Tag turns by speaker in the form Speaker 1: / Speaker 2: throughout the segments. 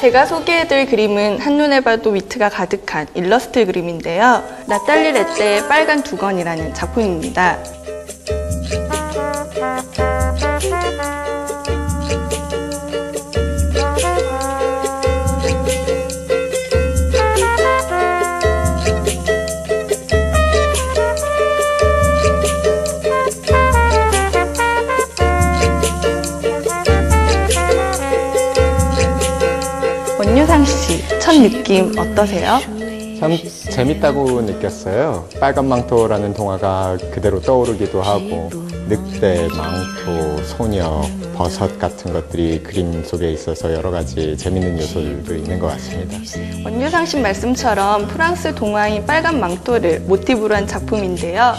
Speaker 1: 제가 소개해드릴 그림은 한눈에 봐도 위트가 가득한 일러스트 그림인데요. 나탈리 레떼의 빨간 두건이라는 작품입니다. 원유상 씨, 첫 느낌 어떠세요?
Speaker 2: 참 재밌다고 느꼈어요. 빨간 망토라는 동화가 그대로 떠오르기도 하고 늑대, 망토, 소녀, 버섯 같은 것들이 그림 속에 있어서 여러 가지 재밌는 요소들도 있는 것 같습니다.
Speaker 1: 원유상 씨 말씀처럼 프랑스 동화인 빨간 망토를 모티브로 한 작품인데요.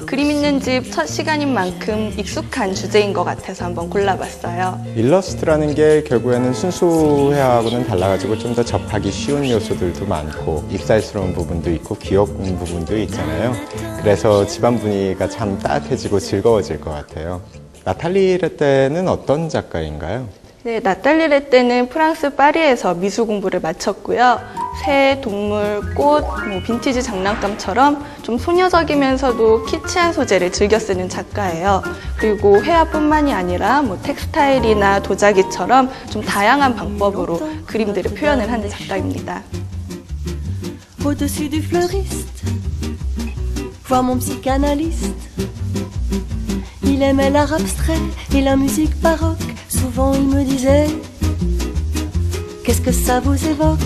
Speaker 1: 그림 있는 집 첫 시간인 만큼 익숙한 주제인 것 같아서 한번 골라봤어요.
Speaker 2: 일러스트라는 게 결국에는 순수 회화하고는 달라가지고 좀 더 접하기 쉬운 요소들도 많고 입살스러운 부분도 있고 귀여운 부분도 있잖아요. 그래서 집안 분위기가 참 따뜻해지고 즐거워질 것 같아요. 나탈리 레떼는 어떤 작가인가요?
Speaker 1: 네, 나탈리 레떼는 프랑스 파리에서 미술 공부를 마쳤고요. 새, 동물, 꽃, 빈티지 장난감처럼 좀 소녀적이면서도 키치한 소재를 즐겨 쓰는 작가예요. 그리고 회화뿐만이 아니라 텍스타일이나 도자기처럼 좀 다양한 방법으로 그림들을 표현을 하는 작가입니다.
Speaker 3: Au-dessus du fleuriste, voir mon psychanalyste. Il aimait l'art abstrait et la musique baroque. Souvent il me disait, qu'est-ce que ça vous évoque?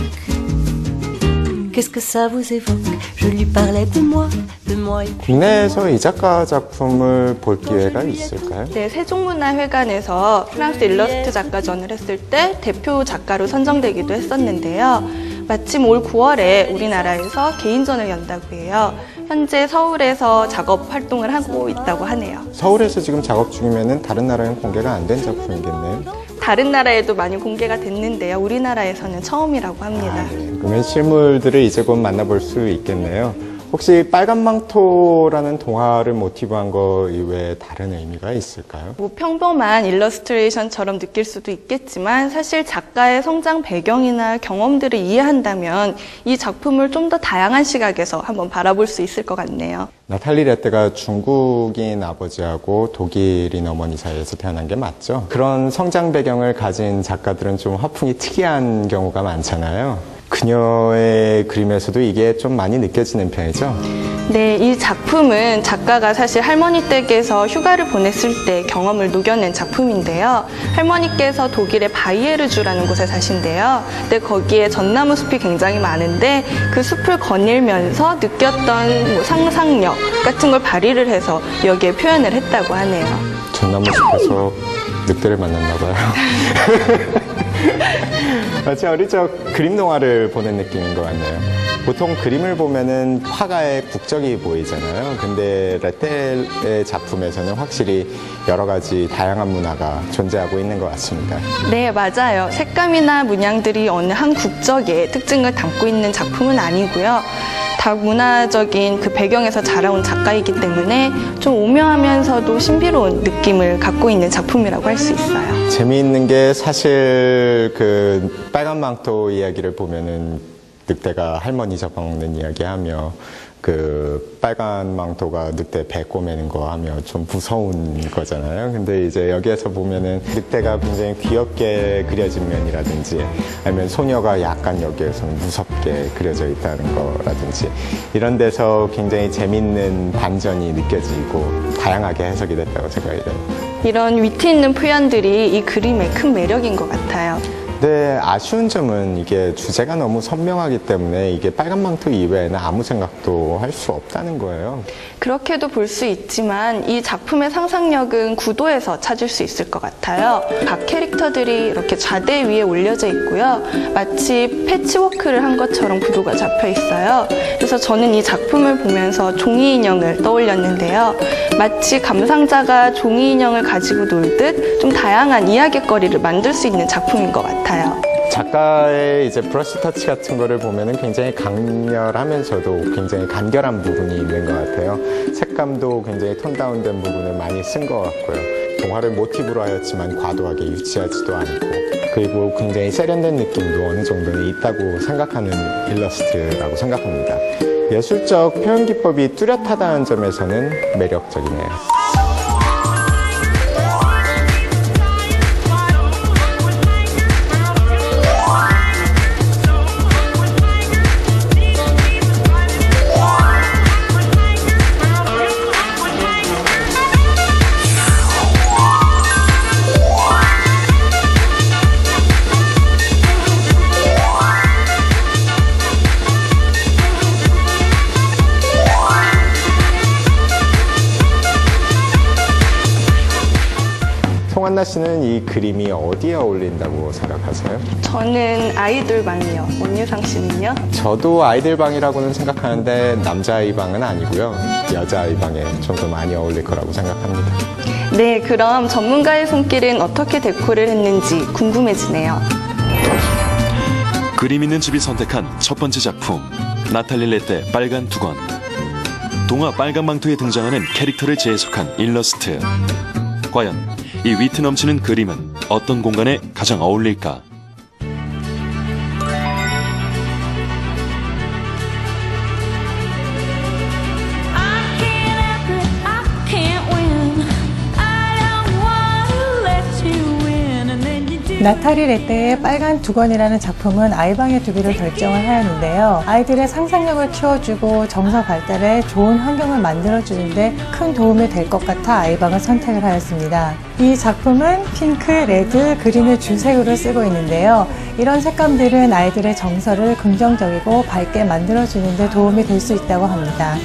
Speaker 3: Qu'est-ce que ça vous évoque? Je lui parlais de moi et puis...
Speaker 2: 국내에서 이 작가 작품을 볼 기회가 있을까요?
Speaker 1: 네, 세종문화회관에서 프랑스 일러스트 작가전을 했을 때 대표 작가로 선정되기도 했었는데요. 마침 올 9월에 우리나라에서 개인전을 연다고 해요. 현재 서울에서 작업 활동을 하고 있다고 하네요.
Speaker 2: 서울에서 지금 작업 중이면 다른 나라에는 공개가 안 된 작품이겠네요.
Speaker 1: 다른 나라에도 많이 공개가 됐는데요. 우리나라에서는 처음이라고 합니다.
Speaker 2: 그러면 실물들을 이제 곧 만나볼 수 있겠네요. 혹시 빨간 망토라는 동화를 모티브한 거 이외에 다른 의미가 있을까요?
Speaker 1: 평범한 일러스트레이션처럼 느낄 수도 있겠지만 사실 작가의 성장 배경이나 경험들을 이해한다면 이 작품을 좀 더 다양한 시각에서 한번 바라볼 수 있을 것 같네요.
Speaker 2: 나탈리 레떼가 중국인 아버지하고 독일인 어머니 사이에서 태어난 게 맞죠? 그런 성장 배경을 가진 작가들은 좀 화풍이 특이한 경우가 많잖아요. 그녀의 그림에서도 이게 좀 많이 느껴지는 편이죠?
Speaker 1: 네, 이 작품은 작가가 사실 할머니 댁에서 휴가를 보냈을 때 경험을 녹여낸 작품인데요. 할머니께서 독일의 바이에르주라는 곳에 사신대요. 근데 거기에 전나무 숲이 굉장히 많은데 그 숲을 거닐면서 느꼈던 상상력 같은 걸 발휘를 해서 여기에 표현을 했다고 하네요.
Speaker 2: 전나무 숲에서 늑대를 만났나 봐요. 마치 어릴 적 그림 동화를 보는 느낌인 것 같네요. 보통 그림을 보면은 화가의 국적이 보이잖아요. 근데 레떼의 작품에서는 확실히 여러 가지 다양한 문화가 존재하고 있는 것 같습니다.
Speaker 1: 네, 맞아요. 색감이나 문양들이 어느 한 국적의 특징을 담고 있는 작품은 아니고요. 다문화적인 그 배경에서 자라온 작가이기 때문에 좀 오묘하면서도 신비로운 느낌을 갖고 있는 작품이라고 할 수 있어요.
Speaker 2: 재미있는 게 사실 그 빨간 망토 이야기를 보면은 늑대가 할머니 잡아먹는 이야기하며 그 빨간 망토가 늑대 배 꼬매는 거 하며 좀 무서운 거잖아요. 근데 이제 여기에서 보면은 늑대가 굉장히 귀엽게 그려진 면이라든지 아니면 소녀가 약간 여기에서는 무섭게 그려져 있다는 거라든지 이런 데서 굉장히 재밌는 반전이 느껴지고 다양하게 해석이 됐다고 생각이 돼요.
Speaker 1: 이런 위트 있는 표현들이 이 그림의 큰 매력인 것 같아요.
Speaker 2: 네, 아쉬운 점은 이게 주제가 너무 선명하기 때문에 이게 빨간 망토 이외에는 아무 생각도 할 수 없다는 거예요.
Speaker 1: 그렇게도 볼 수 있지만 이 작품의 상상력은 구도에서 찾을 수 있을 것 같아요. 각 캐릭터들이 이렇게 좌대 위에 올려져 있고요. 마치 패치워크를 한 것처럼 구도가 잡혀 있어요. 그래서 저는 이 작품을 보면서 종이 인형을 떠올렸는데요. 마치 감상자가 종이 인형을 가지고 놀듯 좀 다양한 이야깃거리를 만들 수 있는 작품인 것 같아요.
Speaker 2: 작가의 이제 브러쉬 터치 같은 거를 보면은 굉장히 강렬하면서도 굉장히 간결한 부분이 있는 것 같아요. 색감도 굉장히 톤 다운된 부분을 많이 쓴 것 같고요. 동화를 모티브로 하였지만 과도하게 유치하지도 않고 그리고 굉장히 세련된 느낌도 어느 정도는 있다고 생각하는 일러스트라고 생각합니다. 예술적 표현 기법이 뚜렷하다는 점에서는 매력적이네요. 송한나 씨는 이 그림이 어디에 어울린다고 생각하세요?
Speaker 1: 저는 아이돌 방이요. 원유상 씨는요?
Speaker 2: 저도 아이들 방이라고는 생각하는데 남자아이 방은 아니고요. 여자아이 방에 좀 더 많이 어울릴 거라고 생각합니다.
Speaker 1: 네, 그럼 전문가의 손길은 어떻게 데코를 했는지 궁금해지네요.
Speaker 4: 그림 있는 집이 선택한 첫 번째 작품, 나탈리 레떼 빨간 두건. 동화 빨간 망토에 등장하는 캐릭터를 재해석한 일러스트. 과연 이 위트 넘치는 그림은 어떤 공간에 가장 어울릴까?
Speaker 5: 나탈리 레떼의 빨간 두건이라는 작품은 아이방에 두기로 결정을 하였는데요. 아이들의 상상력을 키워주고 정서 발달에 좋은 환경을 만들어주는데 큰 도움이 될 것 같아 아이방을 선택을 하였습니다. 이 작품은 핑크, 레드, 그린을 주색으로 쓰고 있는데요. 이런 색감들은 아이들의 정서를 긍정적이고 밝게 만들어주는 데 도움이 될 수 있다고 합니다.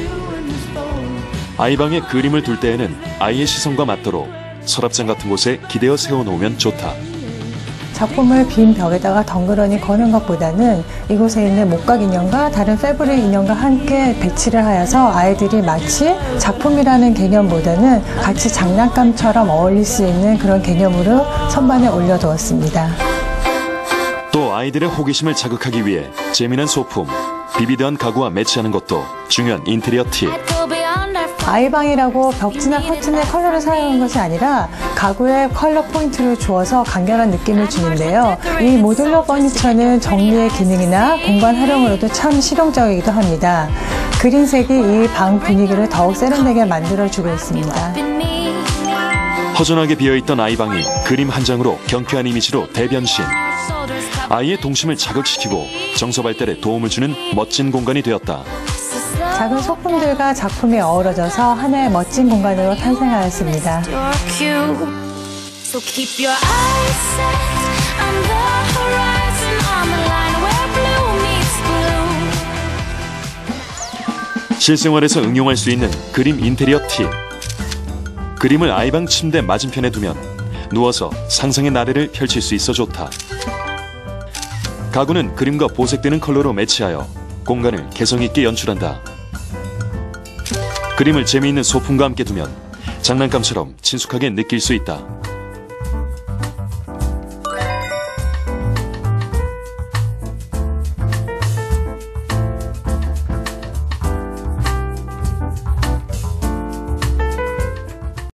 Speaker 4: 아이방에 그림을 둘 때에는 아이의 시선과 맞도록 서랍장 같은 곳에 기대어 세워놓으면 좋다.
Speaker 5: 작품을 빈 벽에다가 덩그러니 거는 것보다는 이곳에 있는 목각 인형과 다른 패브릭 인형과 함께 배치를 하여서 아이들이 마치 작품이라는 개념보다는 같이 장난감처럼 어울릴 수 있는 그런 개념으로 선반에 올려두었습니다.
Speaker 4: 또 아이들의 호기심을 자극하기 위해 재미난 소품, 비비드한 가구와 매치하는 것도 중요한 인테리어 팁.
Speaker 5: 아이방이라고 벽지나 커튼의 컬러를 사용한 것이 아니라 가구에 컬러 포인트를 주어서 간결한 느낌을 주는데요. 이 모듈러 퍼니처는 정리의 기능이나 공간 활용으로도 참 실용적이기도 합니다. 그린색이 이 방 분위기를 더욱 세련되게 만들어주고 있습니다.
Speaker 4: 허전하게 비어있던 아이방이 그림 한 장으로 경쾌한 이미지로 대변신. 아이의 동심을 자극시키고 정서 발달에 도움을 주는 멋진 공간이 되었다.
Speaker 5: 작은 소품들과 작품이 어우러져서 하나의 멋진 공간으로 탄생하였습니다.
Speaker 4: 실생활에서 응용할 수 있는 그림 인테리어 팁. 그림을 아이방 침대 맞은편에 두면 누워서 상상의 나래를 펼칠 수 있어 좋다. 가구는 그림과 보색되는 컬러로 매치하여 공간을 개성있게 연출한다. 그림을 재미있는 소품과 함께 두면 장난감처럼 친숙하게 느낄 수 있다.